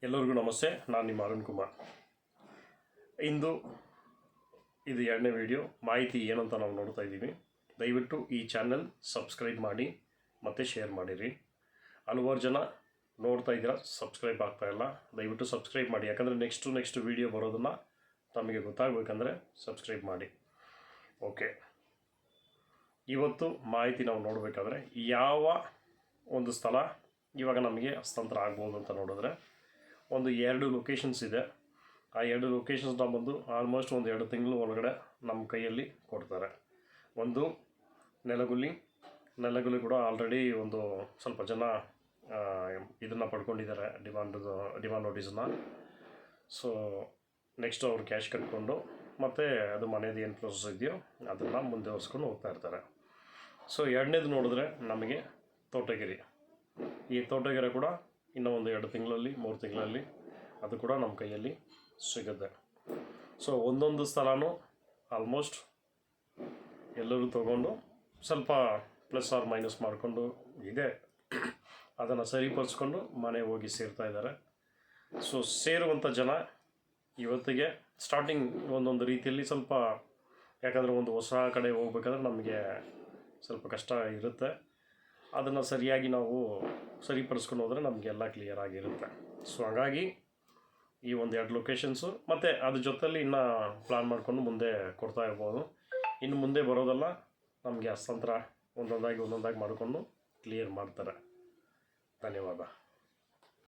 ಎಲ್ಲರಿಗೂ ನಮಸ್ತೆ. ನಾನು ನಿಮ್ಮ ಅರುಣ್ ಕುಮಾರ್. ಇಂದು ಇದು ಎರಡನೇ ವಿಡಿಯೋ. ಮಾಹಿತಿ ಏನಂತ ನಾವು ನೋಡ್ತಾ ಇದ್ದೀವಿ. ದಯವಿಟ್ಟು ಈ ಚಾನಲ್ ಸಬ್ಸ್ಕ್ರೈಬ್ ಮಾಡಿ ಮತ್ತು ಶೇರ್ ಮಾಡಿರಿ. ಹಲವಾರು ಜನ ನೋಡ್ತಾ ಇದ್ದೀರಾ, ಸಬ್ಸ್ಕ್ರೈಬ್ ಆಗ್ತಾಯಿಲ್ಲ. ದಯವಿಟ್ಟು ಸಬ್ಸ್ಕ್ರೈಬ್ ಮಾಡಿ, ಯಾಕಂದರೆ ನೆಕ್ಸ್ಟ್ ವಿಡಿಯೋ ಬರೋದನ್ನು ತಮಗೆ ಗೊತ್ತಾಗಬೇಕಂದ್ರೆ ಸಬ್ಸ್ಕ್ರೈಬ್ ಮಾಡಿ. ಓಕೆ, ಇವತ್ತು ಮಾಹಿತಿ ನಾವು ನೋಡಬೇಕಾದ್ರೆ ಯಾವ ಒಂದು ಸ್ಥಳ ಇವಾಗ ನಮಗೆ ಹಸ್ತಾಂತರ ಆಗ್ಬೋದು ಅಂತ ನೋಡಿದ್ರೆ, ಒಂದು 2 ಲೊಕೇಶನ್ಸ್ ಇದೆ. ಆ 2 ಲೊಕೇಶನ್ಸ್ನ ಬಂದು ಆಲ್ಮೋಸ್ಟ್ ಒಂದು 2 ತಿಂಗಳು ಒಳಗಡೆ ನಮ್ಮ ಕೈಯಲ್ಲಿ ಕೊಡ್ತಾರೆ. ಒಂದು ನೆಲಗುಲಿ ಕೂಡ ಆಲ್ರೆಡಿ ಒಂದು ಸ್ವಲ್ಪ ಜನ ಇದನ್ನು ಪಡ್ಕೊಂಡಿದ್ದಾರೆ, ಡಿಮಾಂಡ್ ನೋಟಿಸನ್ನ. ಸೊ ನೆಕ್ಸ್ಟ್ ಅವರು ಕ್ಯಾಶ್ ಕಟ್ಕೊಂಡು ಮತ್ತು ಅದು ಮನೆಯದು ಏನು ಪ್ರೊಸೆಸ್ ಇದೆಯೋ ಅದನ್ನು ಮುಂದುವರಿಸ್ಕೊಂಡು ಹೋಗ್ತಾ ಇರ್ತಾರೆ. ಸೊ ಎರಡನೇದು ನೋಡಿದ್ರೆ ನಮಗೆ ತೋಟಗೆರೆ. ಈ ತೋಟಗೆರೆ ಕೂಡ ಇನ್ನೂ ಒಂದು 2 ತಿಂಗಳಲ್ಲಿ 3 ತಿಂಗಳಲ್ಲಿ ಅದು ಕೂಡ ನಮ್ಮ ಕೈಯಲ್ಲಿ ಸಿಗುತ್ತೆ. ಸೊ ಒಂದೊಂದು ಸ್ಥಳನೂ ಆಲ್ಮೋಸ್ಟ್ ಎಲ್ಲರೂ ತೊಗೊಂಡು ಸ್ವಲ್ಪ ಪ್ಲಸ್ ಆರ್ ಮೈನಸ್ ಮಾಡಿಕೊಂಡು ಇದೆ, ಅದನ್ನು ಸರಿಪಡಿಸ್ಕೊಂಡು ಮನೆ ಹೋಗಿ ಸೇರ್ತಾ ಇದ್ದಾರೆ. ಸೊ ಸೇರುವಂಥ ಜನ ಇವತ್ತಿಗೆ ಸ್ಟಾರ್ಟಿಂಗ್ ಒಂದೊಂದು ರೀತಿಯಲ್ಲಿ ಸ್ವಲ್ಪ, ಯಾಕಂದರೆ ಒಂದು ಹೊಸ ಕಡೆ ಹೋಗ್ಬೇಕಾದ್ರೆ ನಮಗೆ ಸ್ವಲ್ಪ ಕಷ್ಟ ಇರುತ್ತೆ. ಅದನ್ನು ಸರಿಯಾಗಿ ನಾವು ಸರಿಪಡಿಸ್ಕೊಂಡು ಹೋದರೆ ನಮಗೆಲ್ಲ ಕ್ಲಿಯರ್ ಆಗಿರುತ್ತೆ. ಸೊ ಹಾಗಾಗಿ ಈ ಒಂದು 2 ಲೊಕೇಶನ್ಸು ಮತ್ತು ಅದ್ರ ಜೊತೆಯಲ್ಲಿ ಇನ್ನೂ ಪ್ಲ್ಯಾನ್ ಮಾಡಿಕೊಂಡು ಮುಂದೆ ಕೊಡ್ತಾ ಇರ್ಬೋದು. ಇನ್ನು ಮುಂದೆ ಬರೋದೆಲ್ಲ ನಮಗೆ ಹಸ್ತಾಂತರ ಒಂದೊಂದಾಗಿ ಮಾಡಿಕೊಂಡು ಕ್ಲಿಯರ್ ಮಾಡ್ತಾರೆ. ಧನ್ಯವಾದ.